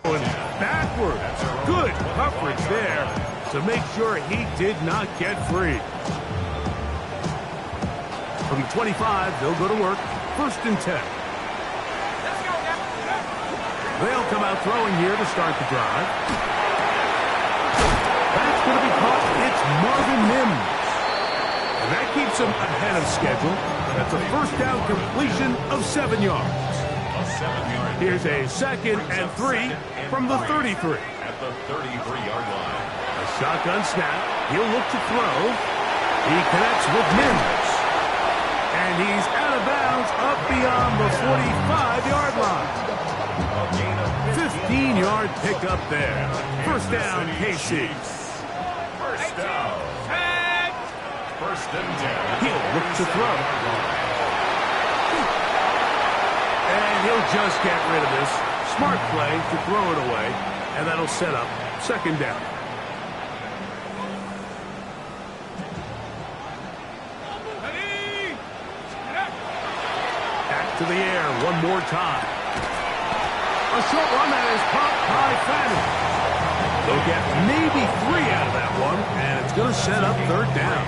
Going backward. Good coverage there to make sure he did not get free. From the 25, they'll go to work. 1st and 10. They'll come out throwing here to start the drive. That's going to be caught. It's Marvin Mims. And that keeps him ahead of schedule. That's a 1st down completion of 7 yards. Here's a 2nd and 3 from the 33. At the 33-yard line. A shotgun snap. He'll look to throw. He connects with Mims. And he's out of bounds up beyond the 45-yard line. 15-yard pickup there. 1st down, KC. 1st down. 1st and 10. He'll look to throw. And he'll just get rid of this. Smart play to throw it away. And that'll set up 2nd down. Back to the air one more time. A short one that is popped by Fanning. They'll get maybe 3 out of that one, and it's going to set up 3rd down.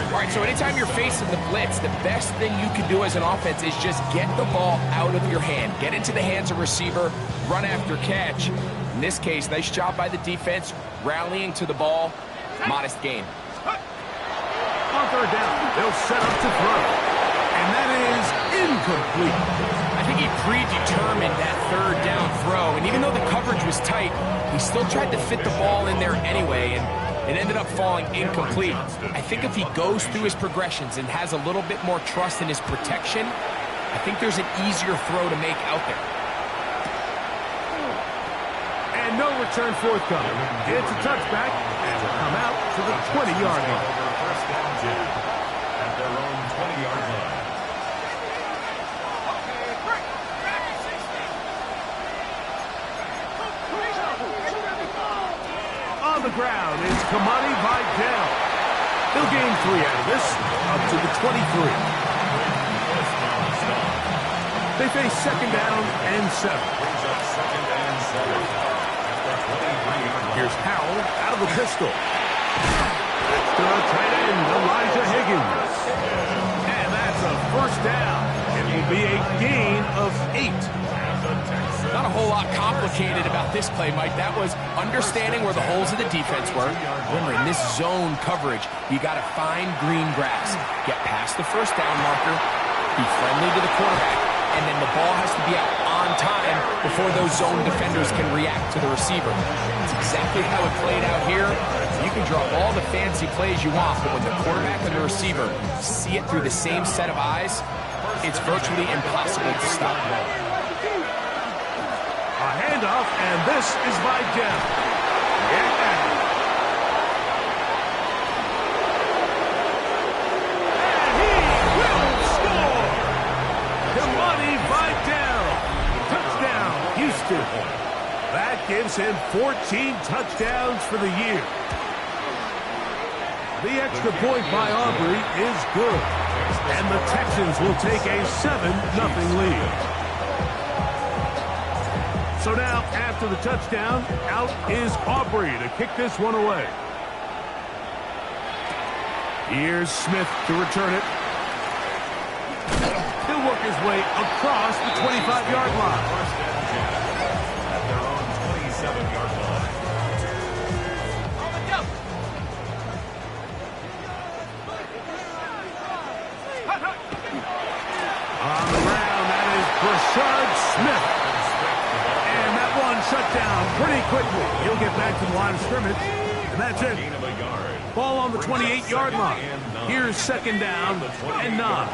All right, so anytime you're facing the blitz, the best thing you can do as an offense is just get the ball out of your hand. Get into the hands of receiver, run after catch. In this case, nice job by the defense, rallying to the ball. Modest gain. On 3rd down, they'll set up to throw. And that is incomplete. I think he predetermined that 3rd down throw, and even though the coverage was tight, he still tried to fit the ball in there anyway, and it ended up falling incomplete. I think if he goes through his progressions and has a little bit more trust in his protection, I think there's an easier throw to make out there. And no return forthcoming. It's a touchback, and will come out to the 20-yard line. 1st down, at their own 20-yard line. On the ground is Kamani Vidal. He'll gain 3 out of this, up to the 23. They face 2nd down and 7. Here's Howell out of the pistol. To the tight end, Elijah Higgins. And that's a 1st down. It will be a gain of 8. Not a whole lot complicated about this play, Mike. That was understanding where the holes of the defense were. Remember, in this zone coverage, you got to find green grass. Get past the 1st down marker, be friendly to the quarterback, and then the ball has to be out on time before those zone defenders can react to the receiver. It's exactly how it played out here. You can draw all the fancy plays you want, but when the quarterback and the receiver see it through the same set of eyes, it's virtually impossible to stop. A handoff, and this is Vidal. Yeah. And he will score! Kamani Vidal. Touchdown, Houston. That gives him 14 touchdowns for the year. The extra point by Aubrey is good. And the Texans will take a 7-0 lead. So now, after the touchdown, out is Aubrey to kick this one away. Here's Smith to return it. He'll work his way across the 25-yard line. At their own 27-yard line. On the ground, that is Brashard Smith. Shut down pretty quickly. He'll get back to the line of scrimmage, and that's it. Ball on the 28-yard line. Here's 2nd down and 9.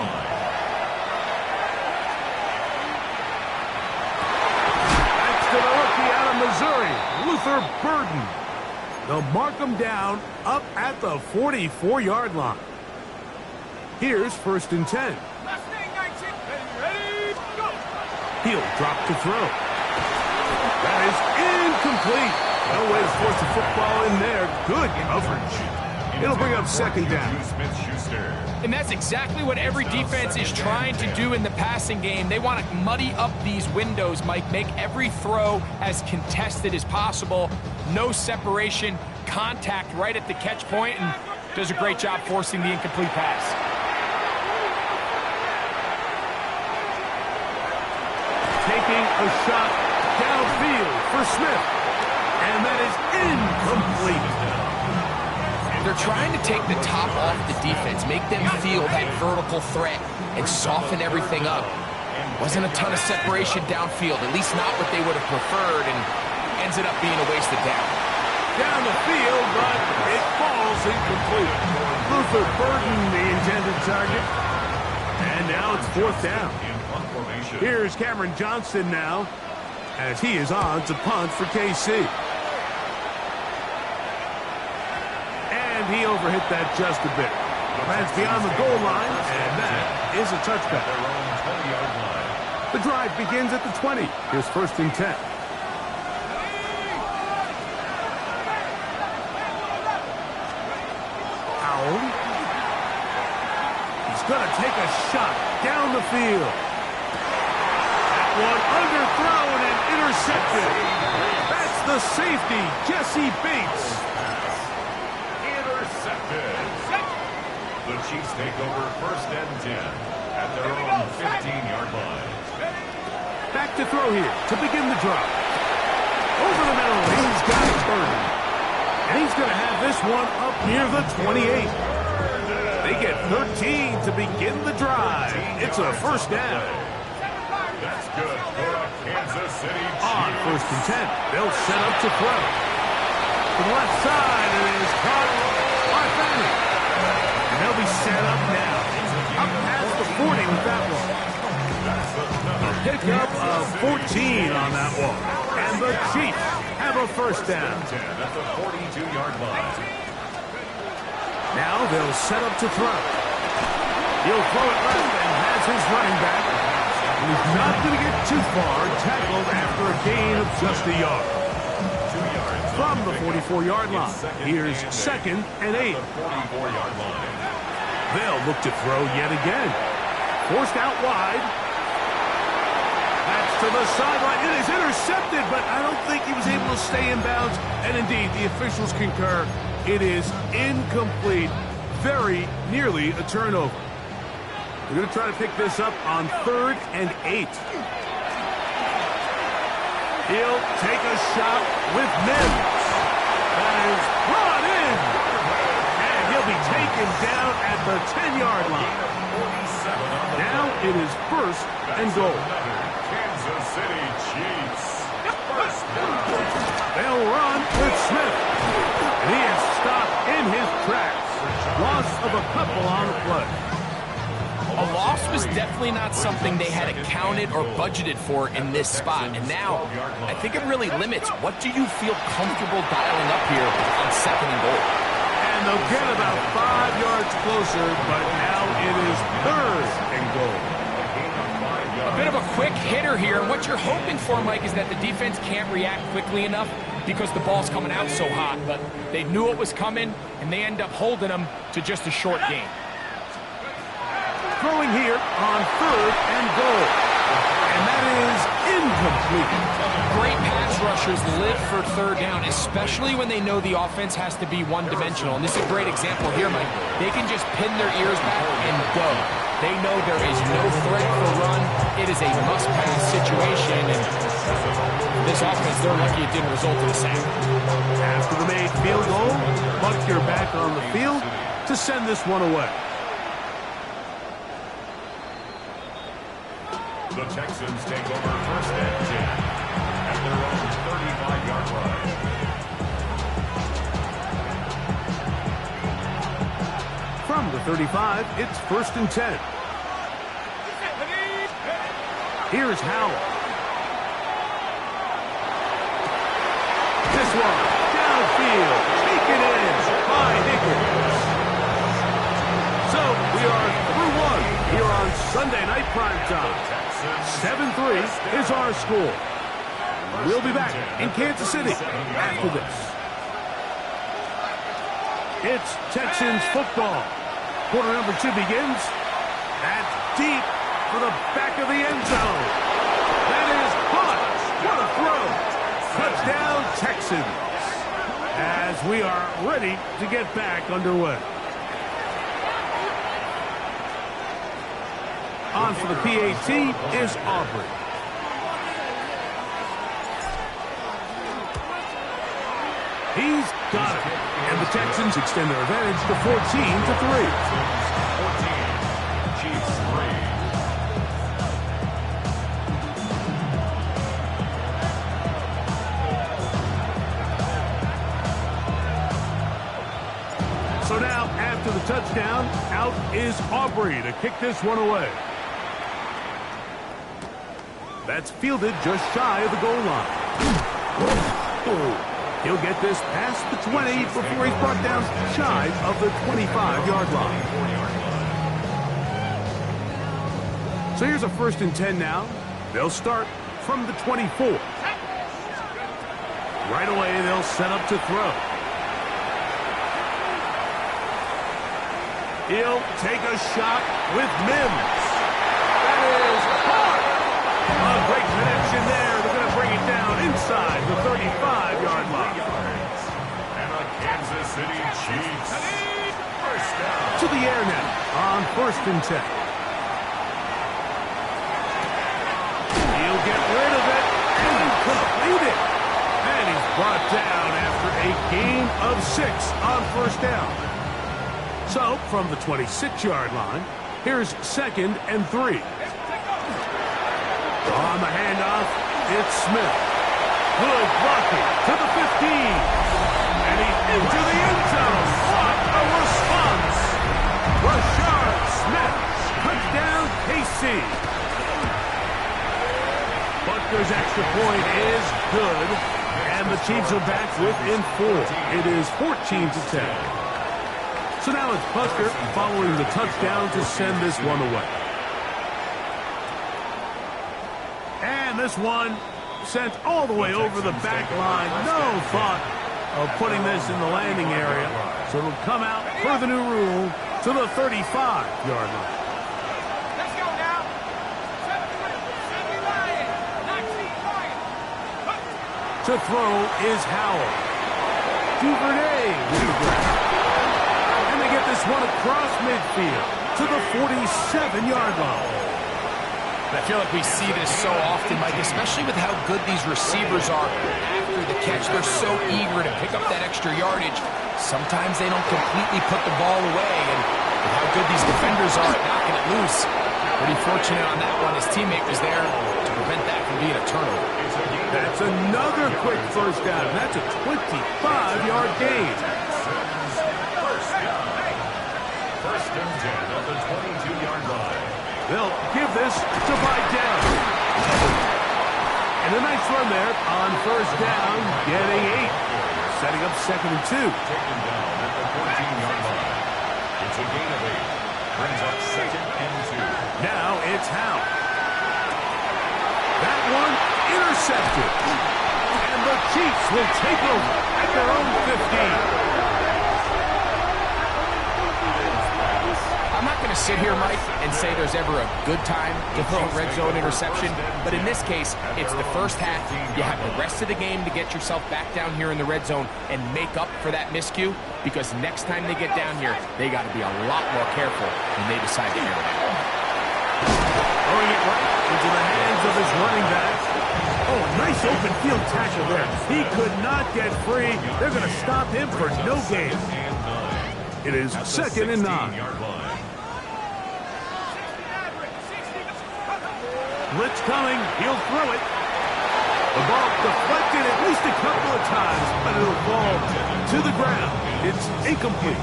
That's to the rookie out of Missouri, Luther Burden. They'll mark him down up at the 44-yard line. Here's 1st and 10. He'll drop to throw. That is incomplete. No way to force the football in there. Good coverage. It'll bring up second down. And that's exactly what every defense is trying to do in the passing game. They want to muddy up these windows, Mike, make every throw as contested as possible. No separation, contact right at the catch point, and does a great job forcing the incomplete pass. Taking a shot downfield for Smith. And that is incomplete. They're trying to take the top off the defense, make them feel that vertical threat, and soften everything up. Wasn't a ton of separation downfield, at least not what they would have preferred, and ends it up being a wasted down. Down the field, but it falls incomplete. Luther Burden, the intended target. And now it's fourth down. Here's Cameron Johnston now, as he is on to punt for KC. And he overhit that just a bit. Lands beyond the goal line, and that is a touchback. The drive begins at the 20. Here's first and 10. Howell. He's going to take a shot down the field. That one underthrown and intercepted. That's the safety, Jesse Bates. The Chiefs take over first and 10 at their own 15-yard line. Back to throw here to begin the drive. Over the middle, he's got it Burden. And he's going to have this one up near the 28. They get 13 to begin the drive. It's a first down. That's good for a Kansas City Chiefs. On first and 10, they'll set up to throw. To the left side, it is caught by Fanning. And they'll be set up now. Up past the 40 with that one. A pickup of 14 on that one. And the Chiefs have a first down. At the 42-yard line. Now they'll set up to throw. He'll throw it left and has his running back. He's not going to get too far, tackled after a gain of just a yard. 2 yards. From the 44-yard line, here's second and 8. 44-yard line. They'll look to throw yet again. Forced out wide. That's to the sideline. It is intercepted, but I don't think he was able to stay in bounds. And indeed, the officials concur. It is incomplete. Very nearly a turnover. We're going to try to pick this up on 3rd and 8. He'll take a shot with Mims. That is brought in. And he'll be taken down at the 10-yard line. Now it is first and goal. Kansas City Chiefs. First down. They'll run with Smith. And he is stopped in his tracks. Loss of a couple on the play. A loss was definitely not something they had accounted or budgeted for in this spot. And now, I think it really limits what do you feel comfortable dialing up here on second and goal. And they'll get about 5 yards closer, but now it is 3rd and goal. A bit of a quick hitter here. And what you're hoping for, Mike, is that the defense can't react quickly enough because the ball's coming out so hot. But they knew it was coming, and they end up holding them to just a short gain. Throwing here on 3rd and goal. And that is incomplete. Great pass rushers live for 3rd down, especially when they know the offense has to be one-dimensional. And this is a great example here, Mike. They can just pin their ears back and go. They know there is no threat for run. It is a must-pass situation. And this offense, they're lucky it didn't result in a sack. After the made field goal, Butker back on the field to send this one away. The Texans take over first and 10 at their own 35-yard line. From the 35, it's first and 10. Here's Howell. This one, downfield, taken in by Higgins. So we are through one here on Sunday Night Primetime. 7-3 is our score. We'll be back in Kansas City after this. It's Texans football. Quarter number 2 begins. That's deep for the back of the end zone. That is caught. What a throw. Touchdown, Texans. As we are ready to get back underway. On for the PAT is Aubrey. He's got it. And the Texans extend their advantage to 14-3. 14. Chiefs 3. So now, after the touchdown, out is Aubrey to kick this one away. That's fielded just shy of the goal line. He'll get this past the 20 before he's brought down shy of the 25-yard line. So here's a 1st and 10 now. They'll start from the 24. Right away, they'll set up to throw. He'll take a shot with Mims. That is caught. A great connection there. They're going to bring it down inside the 35-yard line. And the Kansas City Chiefs. First down. To the air now on 1st and 10. He'll get rid of it and complete it. And he's brought down after a gain of 6 on 1st down. So, from the 26-yard line, here's 2nd and 3. On the handoff, it's Smith. Good blocking to the 15. And he's into the end zone. What a response. Rashard Smith. Touchdown, KC. Butker's extra point is good. And the Chiefs are back within 4. It is 14-10. So now it's Butker following the touchdown to send this one away. And this one sent all the way over the back line. No thought of putting this in the landing area. So it'll come out per the new rule to the 35-yard line. Let's go now. To throw is Howell. Duvernay with the grab. Get this one across midfield to the 47-yard line. I feel like we see this so often, Mike, especially with how good these receivers are after the catch. They're so eager to pick up that extra yardage. Sometimes they don't completely put the ball away, and with how good these defenders are at knocking it loose. Pretty fortunate on that one. His teammate was there to prevent that from being a turnover. That's another quick 1st down. That's a 25-yard gain. First and 10 at the 22-yard line. They'll give this to Vidal. And a nice run there on 1st down, getting 8. Setting up 2nd and 2. Taken down at the 14-yard line. It's a gain of 8. Brings up 2nd and 2. Now it's Howe. That one intercepted. And the Chiefs will take over at their own 15. I'm not going to sit here, Mike, and say there's ever a good time to throw a red zone interception, but in this case, it's the first half. You have the rest of the game to get yourself back down here in the red zone and make up for that miscue, because next time they get down here, they got to be a lot more careful when they decide to air it out. Throwing it right into the hands of his running back. Oh, nice open field tackle there. He could not get free. They're going to stop him for no gain. It is 2nd and 9. Blitz coming. He'll throw it. The ball deflected at least a couple of times, but it'll fall to the ground. It's incomplete.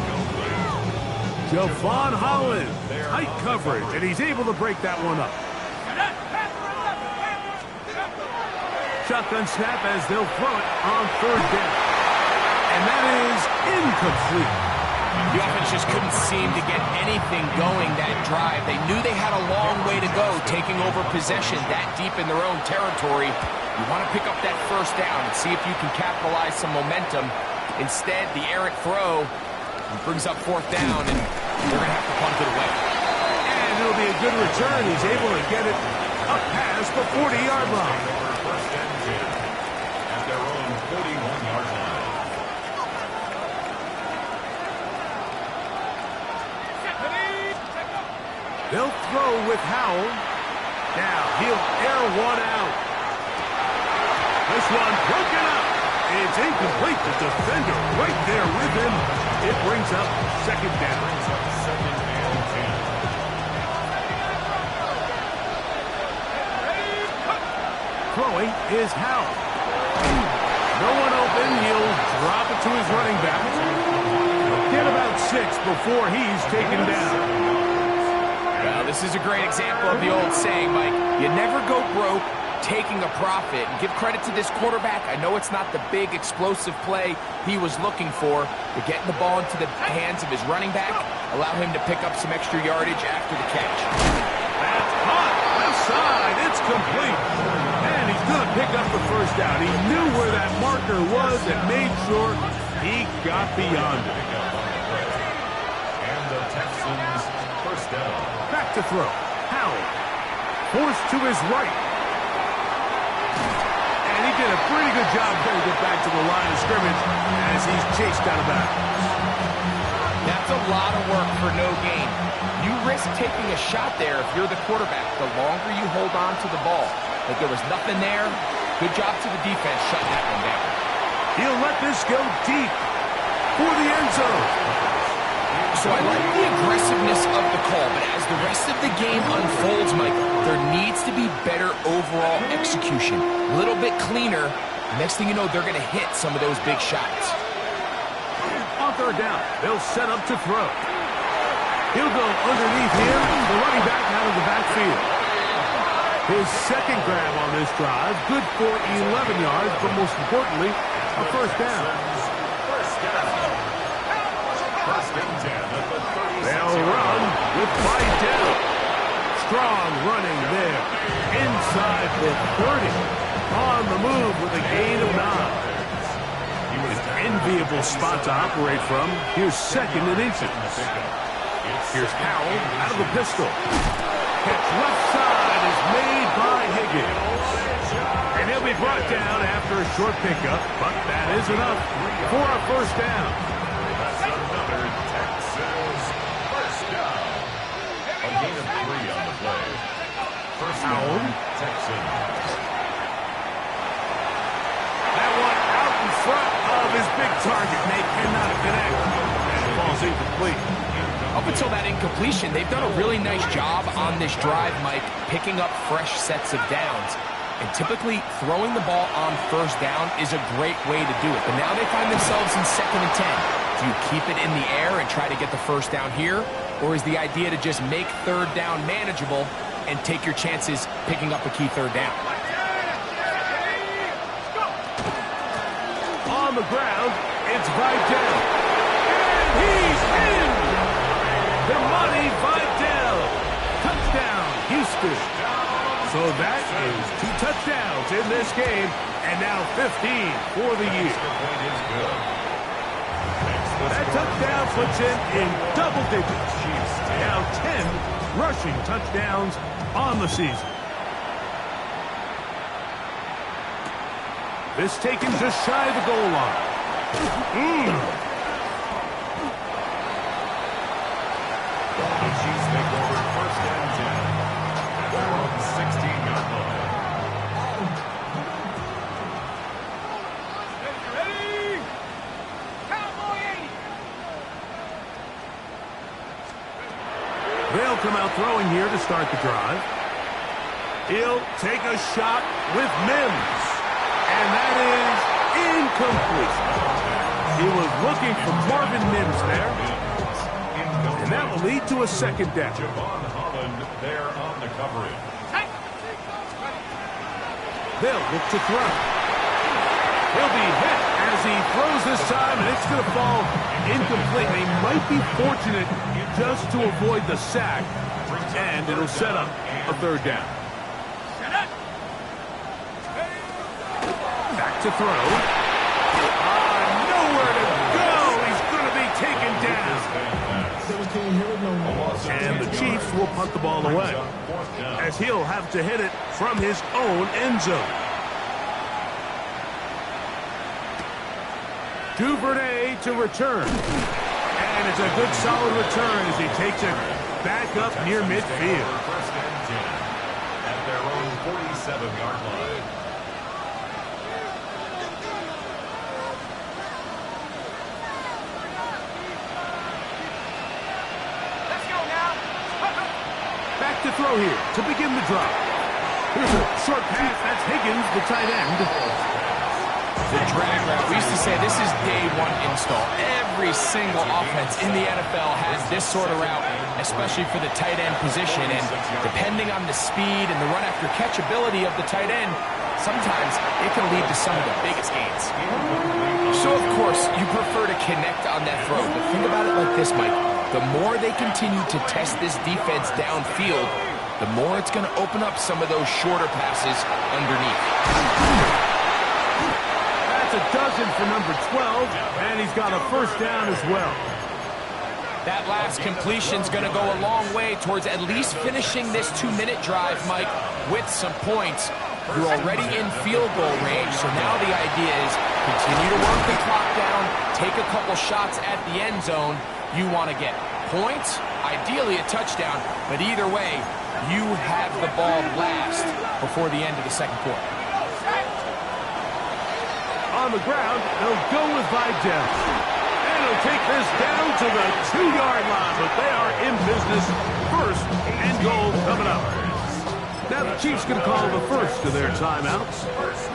Javon Holland, tight coverage, and he's able to break that one up. Shotgun snap as they'll throw it on 3rd down. And that is incomplete. The offense just couldn't seem to get anything going that drive. They knew they had a long way to go, taking over possession that deep in their own territory. You want to pick up that 1st down and see if you can capitalize some momentum. Instead, the errant throw He brings up fourth down, and they're going to have to punt it away. And it'll be a good return. He's able to get it up past the 40-yard line. First and 10 at their own 41-yard line. They'll throw with Howell. Now he'll air one out. This one broken up. It's incomplete. The defender right there with him. It brings up second down. Second and 10. Throwing is Howell. No one open. He'll drop it to his running back. He'll get about 6 before he's taken down. Well, this is a great example of the old saying, Mike. You never go broke taking a profit. And give credit to this quarterback. I know it's not the big explosive play he was looking for, but getting the ball into the hands of his running back, allow him to pick up some extra yardage after the catch. That's hot. Left side. It's complete. And he's going to pick up the first down. He knew where that marker was and made sure he got beyond it. And the Texans first down. Back to throw. Howell. Forced to his right. And he did a pretty good job getting it back to the line of scrimmage as he's chased out of bounds. That's a lot of work for no gain. You risk taking a shot there if you're the quarterback the longer you hold on to the ball. But there was nothing there. Good job to the defense shutting that one down. He'll let this go deep for the end zone. So I like the aggressiveness of the call, but as the rest of the game unfolds, Mike, there needs to be better overall execution. A little bit cleaner. Next thing you know, they're going to hit some of those big shots. On third down, they'll set up to throw. He'll go underneath him, the running back out of the backfield. His second grab on this drive, good for 11 yards, but most importantly, a first down. First and 10 at the 36. They'll run with Vidal. Strong running there. Inside the 30. On the move with a gain of 9. An enviable spot to operate from. Here's second and inches. Here's Howell out of the pistol. Catch left side is made by Higgins. And he'll be brought down after a short pickup, but that is enough for a first down. Another Texans first down. A gain of 3 on the play. First down, Texans. That one out in front of his big target. They cannot connect. And it falls incomplete. Up until that incompletion, they've done a really nice job on this drive, Mike, picking up fresh sets of downs. And typically, throwing the ball on first down is a great way to do it. But now they find themselves in second and 10. Do you keep it in the air and try to get the first down here? Or is the idea to just make third down manageable and take your chances picking up a key third down? On the ground, it's Vidal. And he's in! The money Vidal. Touchdown, Houston. So that is 2 touchdowns in this game, and now 15 for the year. That touchdown puts him in double digits. Now 10 rushing touchdowns on the season. This taken just shy of the goal line. The Chiefs take over first and 10 at their own 16-yard line. Ready? Cowboy 80. They'll come out throwing here to start the drive. He'll take a shot with Mims. And that is incomplete. He was looking for Marvin Mims there. And that will lead to a second down. Javon Holland there on the coverage. They'll look to throw. He'll be hit as he throws this time, and it's going to fall incomplete. They might be fortunate just to avoid the sack, and it'll set up a third down. Back to throw. Nowhere to go. He's going to be taken down. as he'll have to hit it from his own end zone. Duvernay to return. And it's a good solid return as he takes it back up near midfield. First and 10 at their own 47-yard line. Let's go now. Back to throw here to begin the drive. Here's a short pass. That's Higgins, the tight end. The drag route, we used to say this is day one install. Every single offense in the NFL has this sort of route, especially for the tight end position. And depending on the speed and the run after catch ability of the tight end, sometimes it can lead to some of the biggest gains. So, of course, you prefer to connect on that throw. But think about it like this, Mike. The more they continue to test this defense downfield, the more it's going to open up some of those shorter passes underneath. That's a dozen for number 12, and he's got a first down as well. That last completion's going to go a long way towards at least finishing this 2-minute drive, Mike, with some points. You're already in field goal range, so now the idea is continue to work the clock down, take a couple shots at the end zone. You want to get points, ideally a touchdown, but either way, you have the ball last before the end of the second quarter. On the ground, they'll go with Vidal. And he'll take this down to the 2-yard line, but they are in business. First and goal coming up. Now the Chiefs can call the first of their timeouts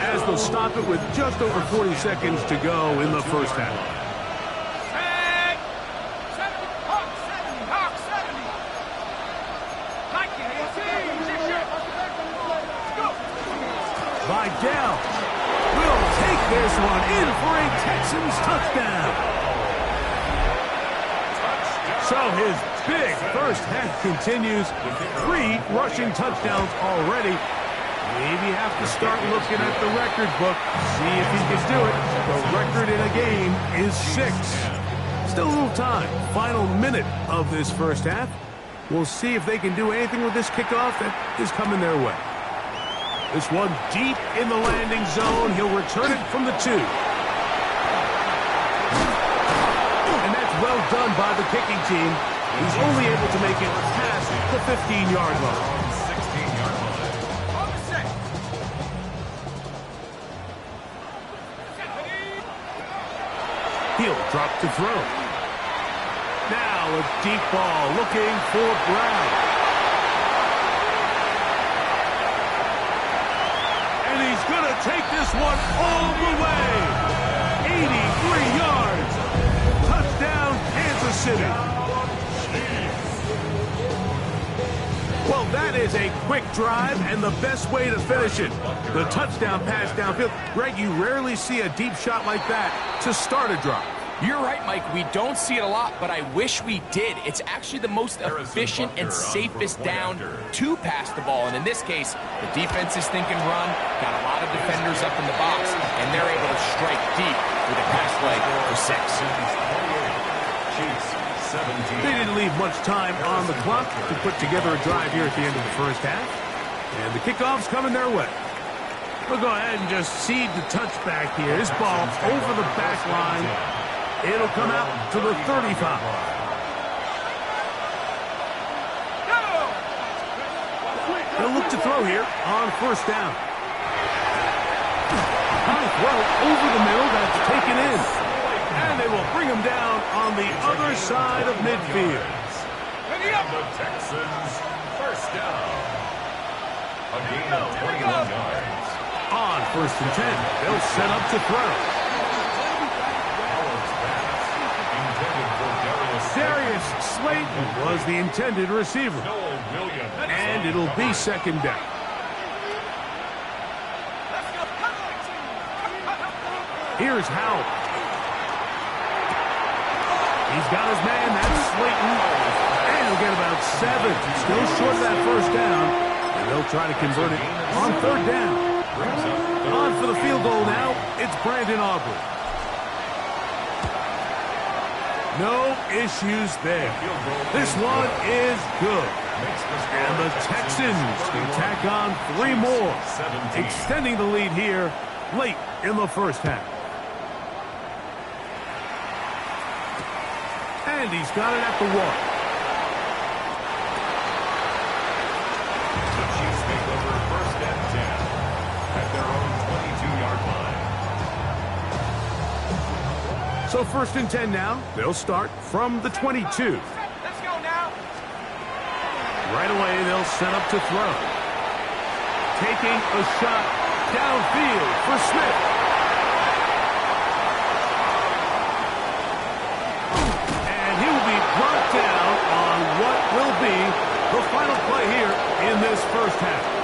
as they'll stop it with just over 40 seconds to go in the first half. Vidal will take this one in for a Texans touchdown. So his big first half continues. 3 rushing touchdowns already. Maybe have to start looking at the record book, see if he can do it. The record in a game is 6. Still a little time. Final minute of this first half. We'll see if they can do anything with this kickoff that is coming their way. This one deep in the landing zone. He'll return it from the 2. And that's well done by the kicking team. He's only able to make it past the 15-yard line. 16-yard line. He'll drop to throw. Now a deep ball looking for Brown. And he's going to take this one all the way. 83 yards. Touchdown, Kansas City. Well, that is a quick drive and the best way to finish it. The touchdown pass downfield. Greg, you rarely see a deep shot like that to start a drive. You're right, Mike. We don't see it a lot, but I wish we did. It's actually the most efficient and safest down to pass the ball. And in this case, the defense is thinking run, got a lot of defenders up in the box, and they're able to strike deep with a pass leg for 6. They didn't leave much time on the clock to put together a drive here at the end of the first half. And the kickoff's coming their way. We'll go ahead and just seed the touchback here. This ball over the back line. It'll come out to the 35. They'll look to throw here on first down. High throw over the middle. That's taken in. And they will bring him down on the other side of midfield. The Texans first down. A gain of 21 yards. On first and 10, they'll set up to throw. Darius Slayton was the intended receiver. And it'll be second down. Here's Howell. He's got his man. That's Slayton. And he'll get about 7. Still short of that first down. And they'll try to convert it on third down. On for the field goal now. It's Brandon Aubrey. No issues there. This one is good. And the Texans can tack on 3 more, extending the lead here late in the first half. And he's got it at the 1. The Chiefs take over 1st and 10 at their own 22-yard line. So 1st and 10 now. They'll start from the 22. Let's go now. Right away, they'll set up to throw. Taking a shot downfield for Smith. And he will be brought down on what will be the final play here in this first half.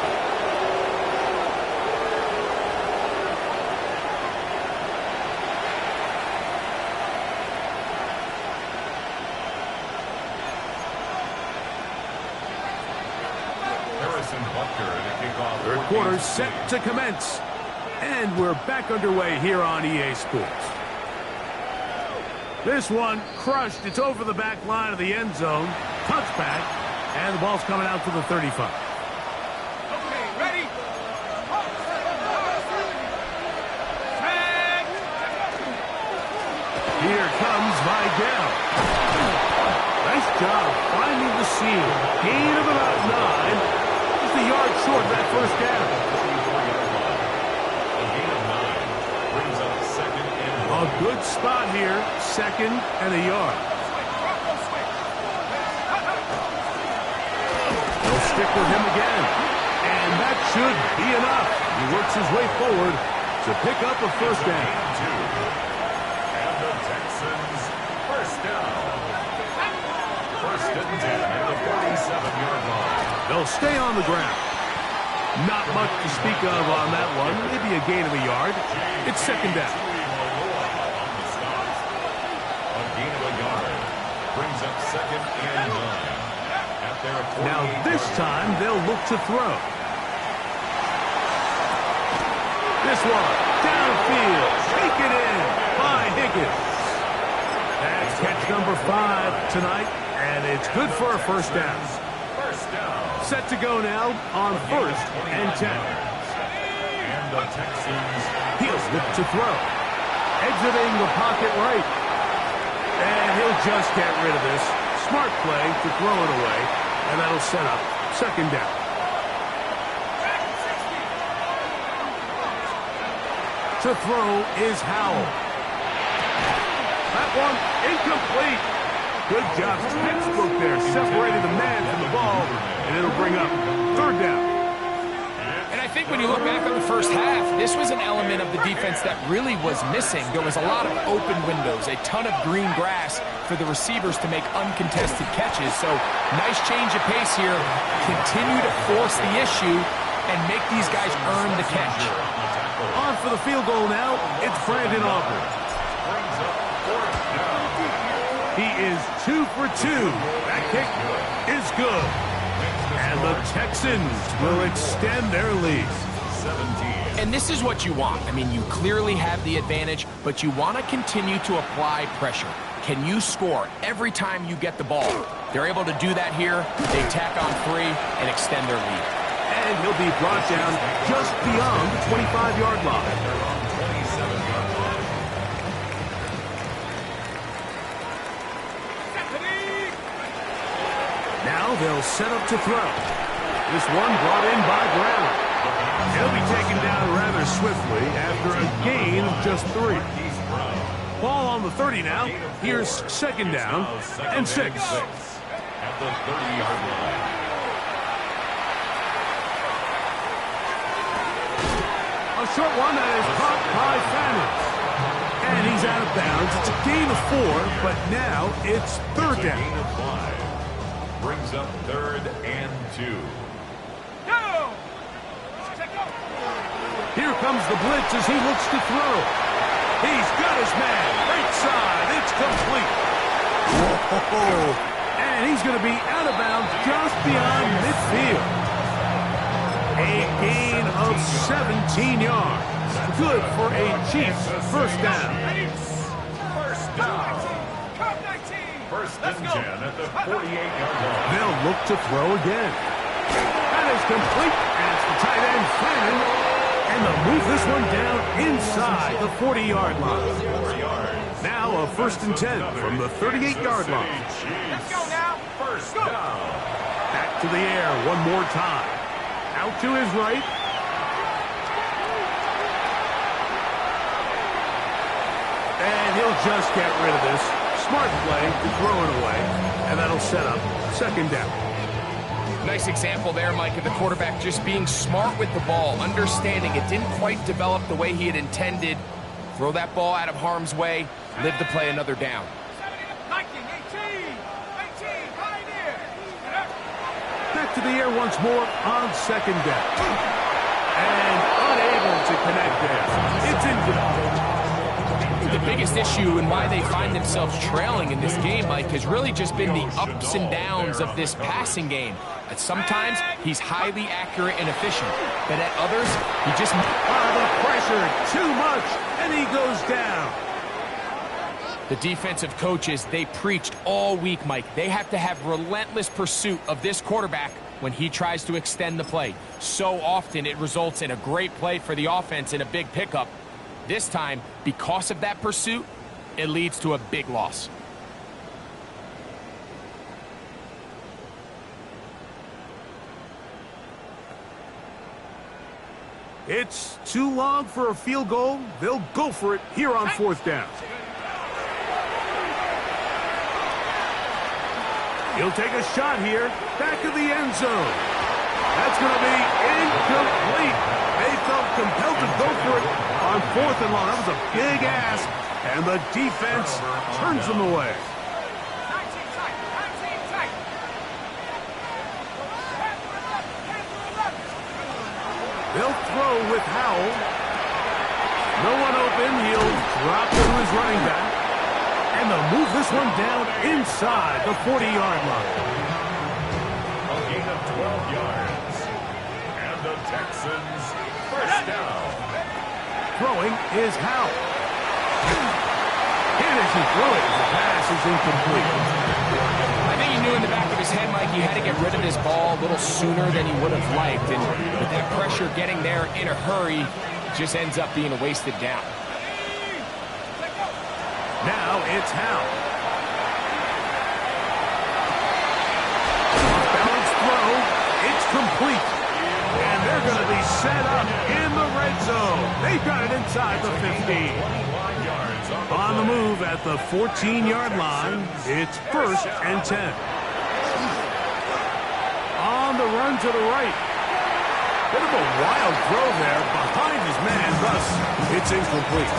Third quarter set to commence. And we're back underway here on EA Sports. This one crushed. It's over the back line of the end zone. Touchback. And the ball's coming out to the 35. Okay, ready? Here comes Vidal. Nice job finding the seam. Gain of about 9. Just a yard short of that first down. A gain of 9 brings up 2nd and 1. A good spot here. 2nd and a yard. They'll stick with him again. And that should be enough. He works his way forward to pick up a first down. And the Texans, 1st down. 1st and 10 at the 47-yard line. They'll stay on the ground. Not much to speak of on that one. Maybe a gain of a yard. It's 2nd down. A gain of a yard brings up 2nd and 9 at their 48-yard line. Now this time they'll look to throw. This one downfield, taken in by Higgins. That's catch number 5 tonight, and it's good for a first down. Set to go now on 1st and 10. And the Texans, He'll look to throw. Exiting the pocket right. And he'll just get rid of this. Smart play to throw it away, and that'll set up 2nd down. To throw is Howell. That one incomplete. Good job. Textbook there. Separated the man from the ball, and it'll bring up 3rd down. And I think when you look back on the first half, this was an element of the defense that really was missing. There was a lot of open windows, a ton of green grass for the receivers to make uncontested catches. So nice change of pace here. Continue to force the issue and make these guys earn the catch. On for the field goal now. It's Brandon Aubrey. He is 2 for 2. That kick is good. And the Texans will extend their lead. 17. And this is what you want. I mean, you clearly have the advantage, but you want to continue to apply pressure. Can you score every time you get the ball? They're able to do that here. They tack on 3 and extend their lead. And he'll be brought down just beyond the 25-yard line. Now they'll set up to throw. This one brought in by Brown. He'll be taken down rather swiftly after a gain of just 3. Ball on the 30 now. Here's 2nd down and 6. At the 30-yard line. A short one that is caught by Fannin. And he's out of bounds. It's a gain of 4, but now it's 3rd down. Gain of 5 brings up 3rd and 2. Go! Here comes the blitz as he looks to throw. He's got his man. Right side. It's complete. Whoa. And he's going to be out of bounds just beyond midfield. A gain of 17 yards. Good for a Chiefs first down. First down. 1st and 10 at the 48-yard line. They'll look to throw again. That is complete. And it's the tight end, Fanning. And they'll move this one down inside the 40-yard line. Now a 1st and 10 from the 38-yard line. Let's go now. First down. Back to the air one more time. Out to his right. And he'll just get rid of this. Smart play to throw it away. And that'll set up 2nd down. Nice example there, Mike, of the quarterback just being smart with the ball, understanding it didn't quite develop the way he had intended. Throw that ball out of harm's way, live to play another down. 19, 18, 18, Pioneer. Back to the air once more on 2nd down. And unable to connect there. It's incomplete. The biggest issue and why they find themselves trailing in this game, Mike, has really just been the ups and downs of this passing game. At sometimes, he's highly accurate and efficient, but at others, he just... The pressure, too much, and he goes down. The defensive coaches, they preached all week, Mike. They have to have relentless pursuit of this quarterback when he tries to extend the play. So often, it results in a great play for the offense and a big pickup. This time, because of that pursuit, it leads to a big loss. It's too long for a field goal. They'll go for it here on 4th down. He'll take a shot here. Back of the end zone. That's going to be incomplete. They felt compelled to go for it on 4th and long. That was a big ask, and the defense turns them away. 19 tight, 19 tight. They'll throw with Howell. No one open. He'll drop to his running back. And they'll move this one down inside the 40-yard line. A gain of 12 yards. And the Texans, 1st down. Throwing is Howell. And as he throws it, the pass is incomplete. I think he knew in the back of his head, Mike, he had to get rid of this ball a little sooner than he would have liked. And with that pressure getting there in a hurry, just ends up being a wasted down. Now it's Howell. Off-balance throw. It's complete. And they're going to be set up in the red zone. They've got it inside the 15. On the move at the 14-yard line, it's 1st and 10. On the run to the right. Bit of a wild throw there behind his man, thus it's incomplete.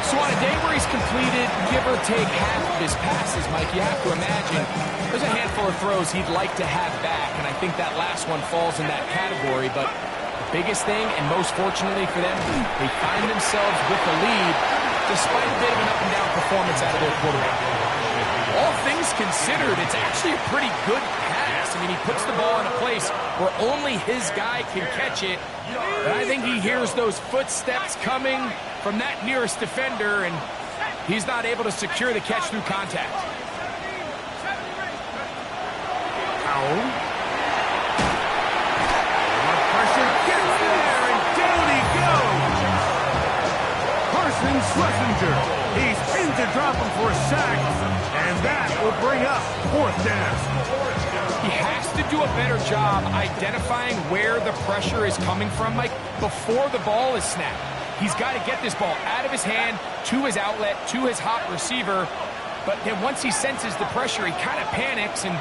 So on a day where he's completed, give or take half of his passes, Mike, you have to imagine there's a handful of throws he'd like to have back, and I think that last one falls in that category. But the biggest thing, and most fortunately for them, they find themselves with the lead despite a bit of an up-and-down performance out of their quarterback. All things considered, it's actually a pretty good pass. I mean, he puts the ball in a place where only his guy can catch it. And I think he hears those footsteps coming from that nearest defender, and he's not able to secure the catch through contact. Howell. The pressure gets there, and down he goes. Carson Schlesinger. He's in to drop him for a sack, and that will bring up 4th down. He has to do a better job identifying where the pressure is coming from, Mike, before the ball is snapped. He's got to get this ball out of his hand, to his outlet, to his hot receiver. But then once he senses the pressure, he kind of panics, and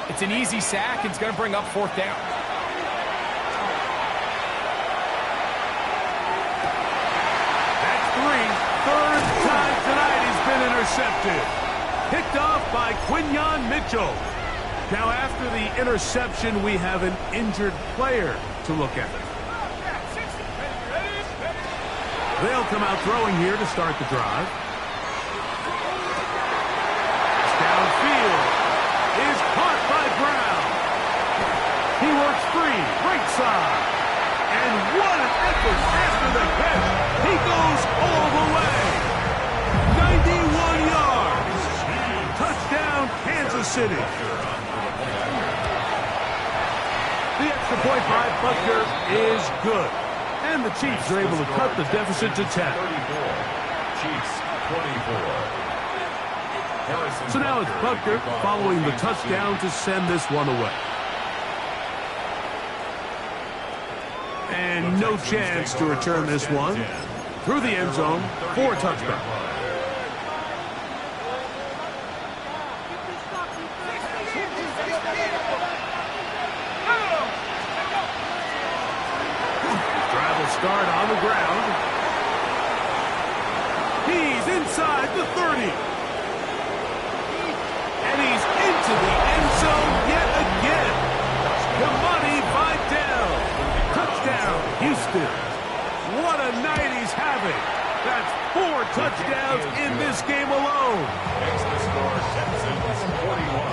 it's an easy sack, and it's going to bring up 4th down. That's 3. 3rd time tonight he's been intercepted. Picked off by Quinyon Mitchell. Now after the interception, we have an injured player to look at. They'll come out throwing here to start the drive. It's downfield. Is caught by Brown. He works free. Right side. And what an effort after the catch. He goes all the way. 91 yards. Touchdown, Kansas City. point by Butker is good. And the Chiefs are able to cut the deficit to 10. 34. Chiefs 24. So now it's Butker following the touchdown to send this one away. And no chance to return this one through the end zone for a touchdown. Drive will start on the ground. He's inside the 30. And he's into the end zone yet again. Kamani Vidal. Touchdown, Houston. What a night he's having. That's 4 touchdowns in this game alone.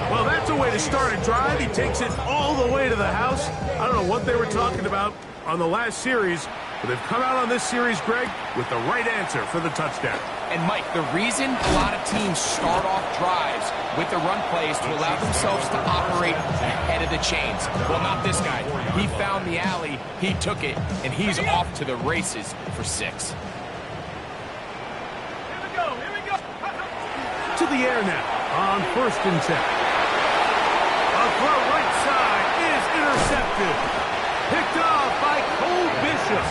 Well, that's a way to start a drive. He takes it all the way to the house. I don't know what they were talking about on the last series, but they've come out on this series, Greg, with the right answer for the touchdown. And, Mike, the reason a lot of teams start off drives with the run plays to allow themselves to operate ahead of the chains. Well, not this guy. He found the alley, he took it, and he's off to the races for 6. Here we go. To the air now on 1st and 10. A throw right side is intercepted. Picked off by Cole Bishop.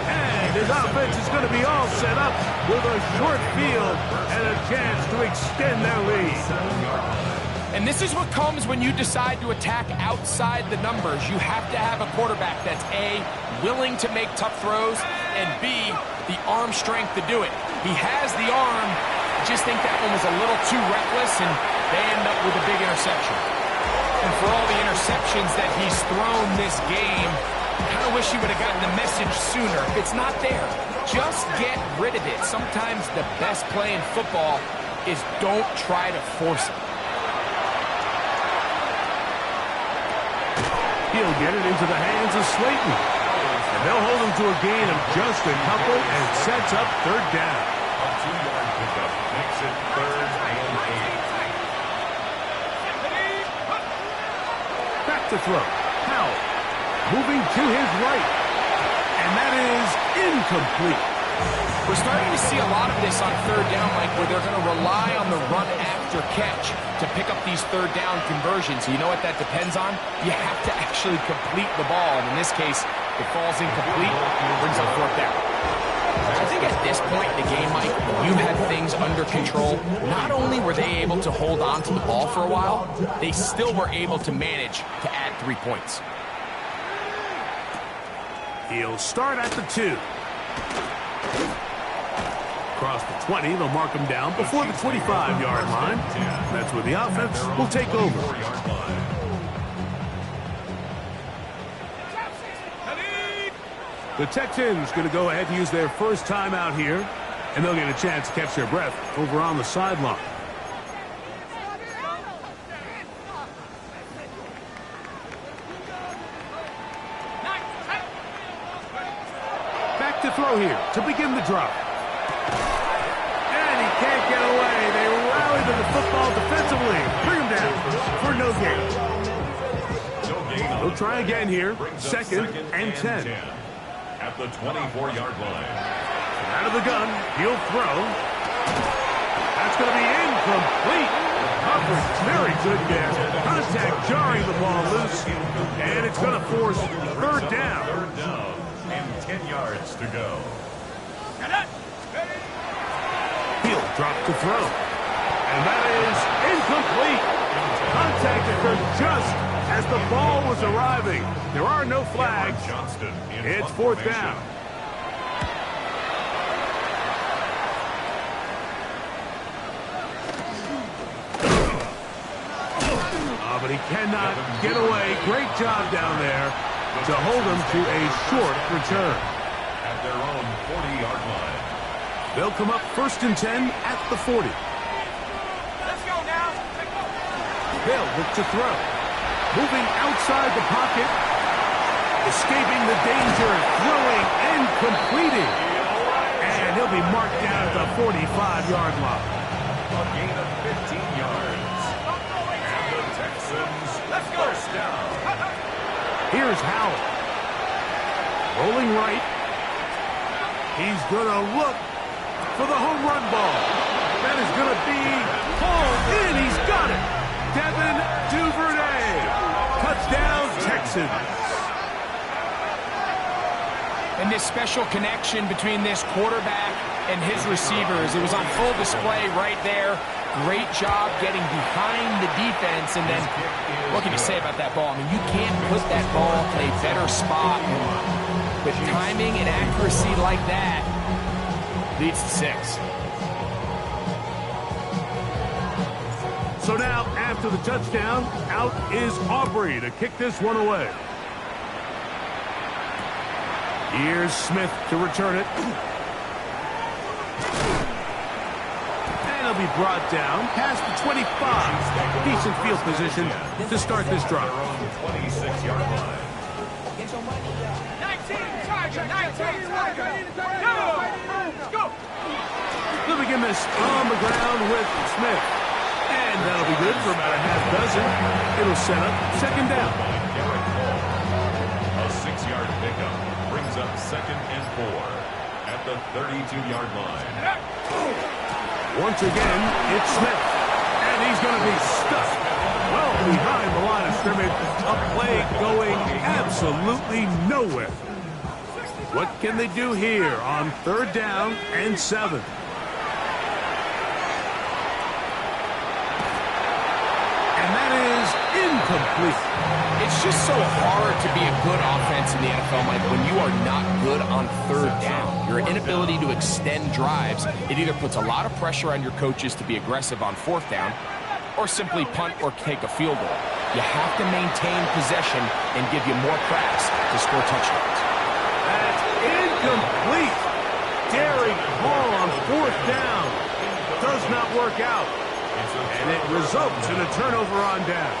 And his offense is going to be all set up with a short field and a chance to extend their lead. And this is what comes when you decide to attack outside the numbers. You have to have a quarterback that's A, willing to make tough throws, and B, the arm strength to do it. He has the arm. I just think that one was a little too reckless, and they end up with a big interception. And for all the interceptions that he's thrown this game, I kind of wish he would have gotten the message sooner. If it's not there, just get rid of it. Sometimes the best play in football is don't try to force it. He'll get it into the hands of Slayton. And they'll hold him to a gain of just a couple, and it sets up 3rd down. A 2-yard pickup makes it 3rd and 8. Back to throw. Powell moving to his right. And that is incomplete. We're starting to see a lot of this on 3rd down, Mike, where they're going to rely on the run after catch to pick up these 3rd down conversions. You know what that depends on? You have to actually complete the ball. And in this case, it falls incomplete, brings up 4th down. I think at this point in the game, Mike, you had things under control. Not only were they able to hold on to the ball for a while, they still were able to manage to add 3 points. He'll start at the 2. Across the 20, they'll mark him down before the 25-yard line. That's where the offense will take over. The Texans going to go ahead and use their first time out here, and they'll get a chance to catch their breath over on the sideline. Back to throw here to begin the drive. And he can't get away. They rally to the football defensively. Bring him down for no gain. They'll try again here. 2nd and 10. At the 24-yard line. Out of the gun, he'll throw. That's going to be incomplete. Coverage very good there. Contact jarring the ball loose. And it's going to force 3rd down. 3rd down and 10 yards to go. He'll drop to throw. And that is incomplete. Contact occurred just as the ball was arriving. There are no flags. It's 4th down. But he cannot get away. Great job down there to hold him to a short return. At their own 40-yard line. They'll come up 1st and 10 at the 40. Let's go now. They'll look to throw. Moving outside the pocket. Escaping the danger. Throwing and completing. And he'll be marked down at the 45-yard line. A gain of 15 yards. And the Texans, first down. Here's Howell. Rolling right. He's going to look for the home run ball. That is going to be pulled in. He's got it. Devin Duvernay. Touchdown, Texans. And this special connection between this quarterback and his receivers, it was on full display right there. Great job getting behind the defense. And then, what can you say about that ball? I mean, you can't put that ball in a better spot. With timing and accuracy like that, leads to 6. So now, after the touchdown, out is Aubrey to kick this one away. Here's Smith to return it. And he'll be brought down past the 25. Decent field position to start this drive. 26-yard line. 19, go! They'll begin this on the ground with Smith. And that'll be good for about a half dozen. It'll set up second down. A 6-yard pickup brings up 2nd and 4 at the 32-yard line. Once again, it's Smith. And he's going to be stuck well behind the line of scrimmage. A play going absolutely nowhere. What can they do here on 3rd down and 7? And that is incomplete. It's just so hard to be a good offense in the NFL, Mike, when you are not good on 3rd down. Your inability to extend drives, it either puts a lot of pressure on your coaches to be aggressive on 4th down or simply punt or take a field goal. You have to maintain possession and give you more cracks to score touchdowns. That's incomplete. Daring ball on 4th down. Does not work out. And it results in a turnover on down.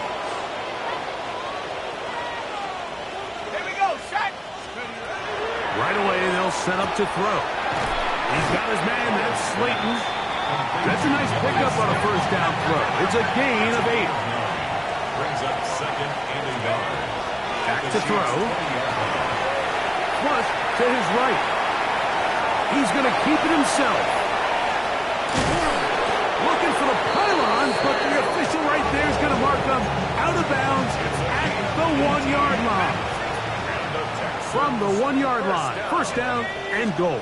Here we go, set! Right away, they'll set up to throw. He's got his man. That's Slayton. That's a nice pickup on a 1st down throw. It's a gain of 8. Brings up 2nd and a yard. Back to throw. Plus to his right. He's going to keep it himself. Looking for the pylons, but the official right there is going to mark him out of bounds at the 1-yard line. From the 1-yard line, 1st down and goal.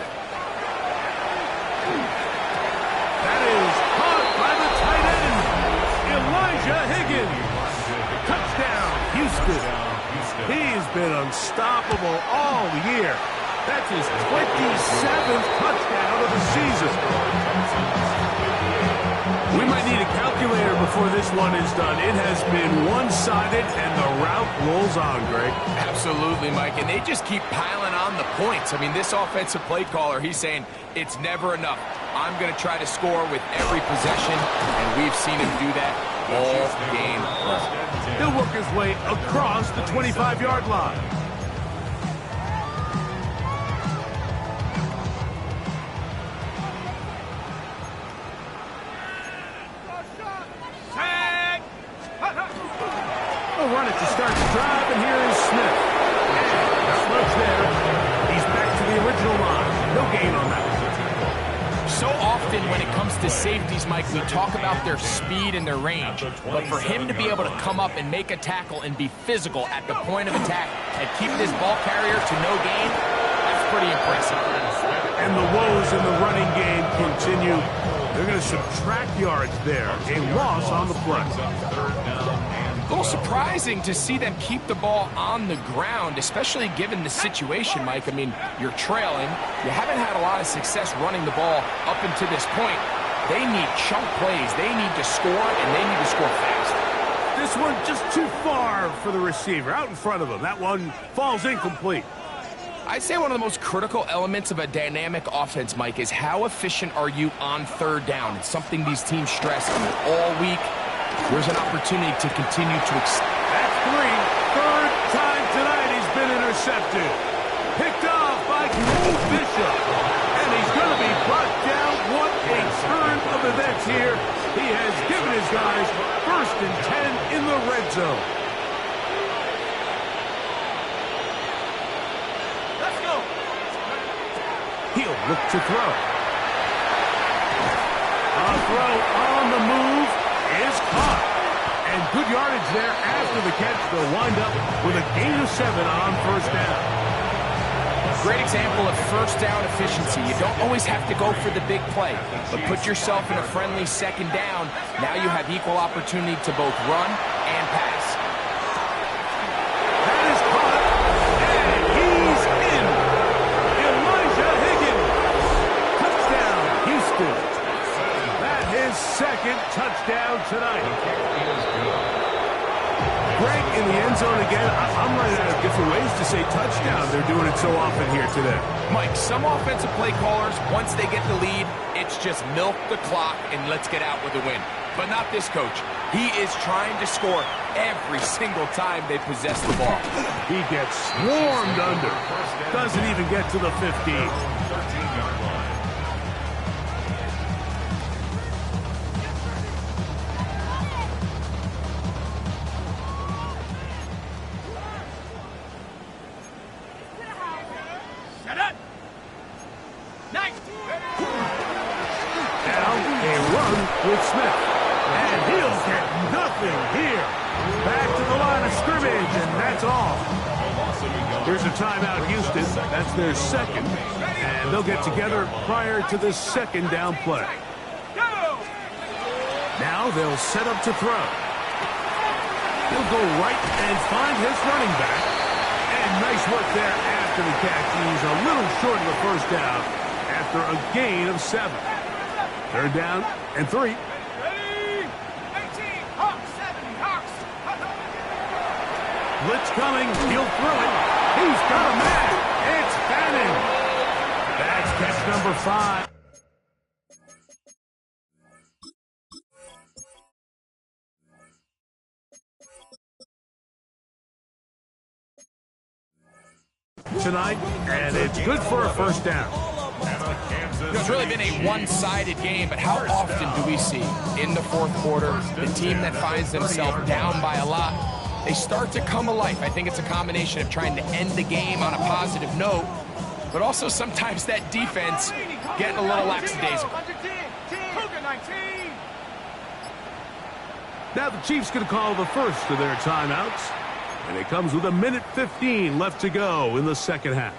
That is caught by the tight end, Elijah Higgins. Touchdown, Houston. He's been unstoppable all year. That's his 27th touchdown of the season. We might need a calculator before this one is done. It has been one-sided, and the route rolls on, Greg. Absolutely, Mike, and they just keep piling on the points. I mean, this offensive play caller, he's saying it's never enough. I'm going to try to score with every possession, and we've seen him do that all game long. He'll work his way across the 25-yard line. They'll run it to start the drive, and here is Smith. Not much there. He's back to the original line. No gain on that. So often when it comes to safeties, Mike, we talk about their speed and their range. But for him to be able to come up and make a tackle and be physical at the point of attack and keep this ball carrier to no gain, that's pretty impressive. And the woes in the running game continue. They're going to subtract yards there. A loss on the play. A little surprising to see them keep the ball on the ground, especially given the situation, Mike. I mean, you're trailing. You haven't had a lot of success running the ball up until this point. They need chunk plays. They need to score, and they need to score fast. This one just too far for the receiver. Out in front of him. That one falls incomplete. I'd say one of the most critical elements of a dynamic offense, Mike, is how efficient are you on 3rd down? It's something these teams stress all week. There's an opportunity to continue to extend. That's 3. 3rd time tonight he's been intercepted. Picked off by Cole Bishop. And he's going to be brought down. What a turn of events here. He has given his guys 1st and 10 in the red zone. look to throw. A throw on the move is caught. And good yardage there after the catch. They'll wind up with a gain of 7 on first down. Great example of first down efficiency. You don't always have to go for the big play, but put yourself in a friendly second down. Now you have equal opportunity to both run and pass. That is caught, and he's in. Elijah Higgins. Touchdown, Houston. That is second touchdown tonight. Greg in the end zone again. I'm running out of different ways to say touchdown. They're doing it so often here today. Mike, some offensive play callers, once they get the lead, it's just milk the clock and let's get out with a win. But not this coach. He is trying to score every single time they possess the ball. He gets swarmed under. Doesn't even get to the 15. 13-yard line. Set up. Nice. Now a run with Smith. And he'll get nothing here. Back to the line of scrimmage, and that's all. Here's a timeout, Houston. That's their second. And they'll get together prior to the second down play. Go. Now they'll set up to throw. He'll go right and find his running back. And nice work there after the catch. He's a little short of the first down after a gain of 7. Third down and 3. Ready. 18. Hawks. 7. Hawks. Blitz coming. He'll throw it. He's got a man. It's Bannon. That's catch number 5. Tonight, and it's good for a first down. It's really been a one-sided game, but how often do we see in the fourth quarter the team that finds themselves down by a lot, they start to come alive. I think it's a combination of trying to end the game on a positive note, but also sometimes that defense getting a little lackadaisical. Cougar 19. Now the Chiefs going to call the first of their timeouts. And it comes with 1:15 left to go in the second half.